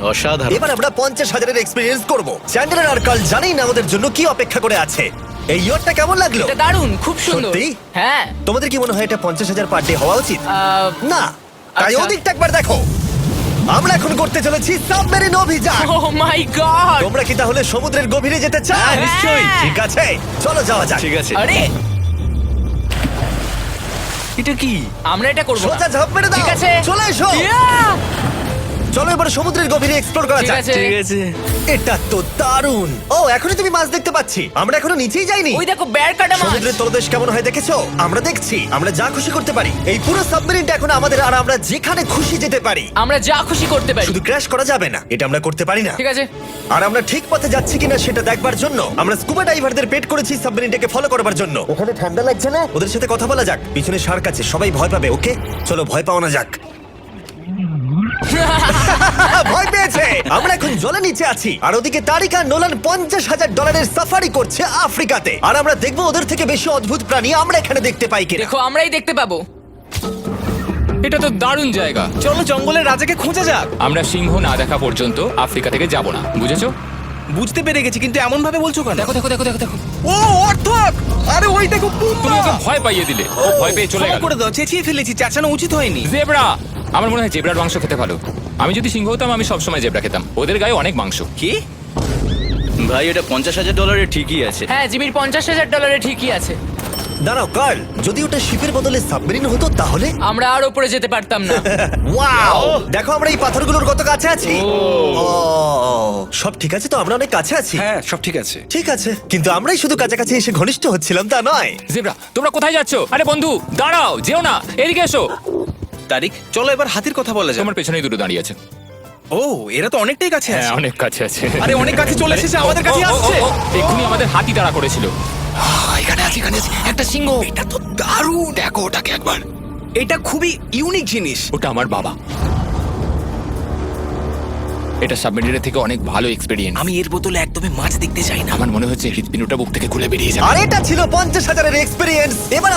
অসাধারণ। এবার আমরা 50,000-এর এক্সপিরিয়েন্স করব। চ্যান্ডেলার আর কার্ল জানেই না আমাদের জন্য কি অপেক্ষা করে আছে। এই ইয়ারটা কেমন লাগলো? এটা দারুণ, খুব সুন্দর। সত্যি? হ্যাঁ। তোমাদের কি মনে হয় এটা 50,000 পার ডে হওয়া উচিত? না, তাই আচ্ছা। ওদিকটা একবার দেখো। আমরা এখন করতে চলেছি সাবমেরিন অভিযান। ও মাই গড! তোমরা কি তাহলে সমুদ্রের গভীরে যেতে চাও? হ্যাঁ, নিশ্চয়ই। ঠিক আছে, চলো যাওয়া যাক। ঠিক আছে। আরে এটা কি? আমরা এটা করব না। সোজা ঝাঁপ মেরে দাও। ঠিক আছে। চলে এসো। Yeah! চলো এবার সমুদ্রের গভীরে এক্সপ্লোর করা ঠিক যাক। আছে। ঠিক আছে। এটা তো দারুণ। ও, এখনই তুমি মাছ দেখতে পাচ্ছি। আমরা এখনো নিচেই যাইনি। ওই দেখো বেয়ার কাটা মাছ। সমুদ্রের তলদেশ কেমন হয় দেখেছো? আমরা দেখছি, আমরা যা খুশি করতে পারি। এই পুরো সাবমেরিনটা এখন আমাদের, আর আমরা যেখানে খুশি যেতে পারি। আমরা যা খুশি করতে পারি। শুধু ক্র্যাশ করা যাবে না, এটা আমরা করতে পারি না। ঠিক আছে। আর আমরা ঠিক পথে যাচ্ছি কিনা সেটা দেখবার জন্য আমরা স্কুবা ডাইভারদের পেড করেছি সাবমেরিনটাকে ফলো করবার জন্য। ওখানে ঠান্ডা লাগছে না? ওদের সাথে কথা বলা যাক। পিছনে শার্ক আছে, সবাই ভয় পাবে। ওকে, চলো ভয় পাও না যাক। ভয় পেয়েছে। আমরা এখন জলের নিচে আছি, আর ওদিকে তারিকা নোলান $50,000 সাফারি করছে আফ্রিকাতে। আর আমরা দেখবো ওদের থেকে বেশি অদ্ভুত প্রাণী আমরা এখানে দেখতে পাই কিনা। দেখো আমরাই দেখতে পাবো। এটা তো দারুণ জায়গা। চলো জঙ্গলের রাজাকে খোঁজা যাক। আমরা সিংহ না দেখা পর্যন্ত আফ্রিকা থেকে যাব না, বুঝেছো? বুঝতে পেরে গেছি, কিন্তু এমন ভাবে বলছো কেন? দেখো দেখো দেখো দেখো দেখো, ও অর্থক! আরে ওই দেখো তুমি ওকে ভয় পাইয়ে দিলে, ও ভয় পেয়ে চলে ক্ষমা গেল। করে দাও, চেঁচিয়ে ফেলেছি, চাচানো উচিত হয়নি। জেব্রা, আমার মনে হয় জেব্রার মাংস খেতে ভালো। আমি যদি সিংহ হতাম আমি সবসময় জেব্রা খেতাম, ওদের গায়ে অনেক মাংস। কি? ভাই এটা $50,000 ঠিকই আছে। হ্যাঁ, জিমির $50,000 ঠিকই আছে। দাঁড়াও কার্ল, যদি ওটা শিপের বদলে সাবমেরিন হতো তাহলে? আমরা আর উপরে যেতে পারতাম না। ওয়াও, দেখো আমরা এই পাথরগুলোর কত কাছে আছি। ও, সব ঠিক আছে তো? আমরা অনেক কাছে আছি। হ্যাঁ, সব ঠিক আছে। ঠিক আছে, কিন্তু আমরাই শুধু কাছাকাছি এসে ঘনিষ্ঠ হচ্ছিলাম তা নয়। জেব্রা, তোমরা কোথায় যাচ্ছো? আরে বন্ধু দাঁড়াও, যেও না, এদিকে এসো। তারিক, চলো এবার হাতির কথা বলা যাক। তোমার পেছনেই দুটো দাঁড়িয়ে আছে। ও, এরা তো অনেকটাই কাছে হ্যাঁ, আছে। অনেক কাছে আছে। আরে অনেক কাছে চলে এসেছে, আমাদের কাছে আসছে। এক্ষুনি আমাদের হাতি তাড়া করেছিল। এখানে আছে একটা সিংহ। এটা তো দারুণ। দেখো ওটাকে একবার। এটা খুবই ইউনিক জিনিস। ওটা আমার বাবা। এটা সাবমেরিনের থেকে অনেক ভালো এক্সপেরিয়েন্স। আমি এর বদলে একদমই মাছ দেখতে চাই না। আমার মনে হচ্ছে হৃৎপিণ্ডটা বুক থেকে খুলে বেরিয়ে যাবে। আর এটা ছিল 50,000-এর এক্সপিরিয়েন্স। এবার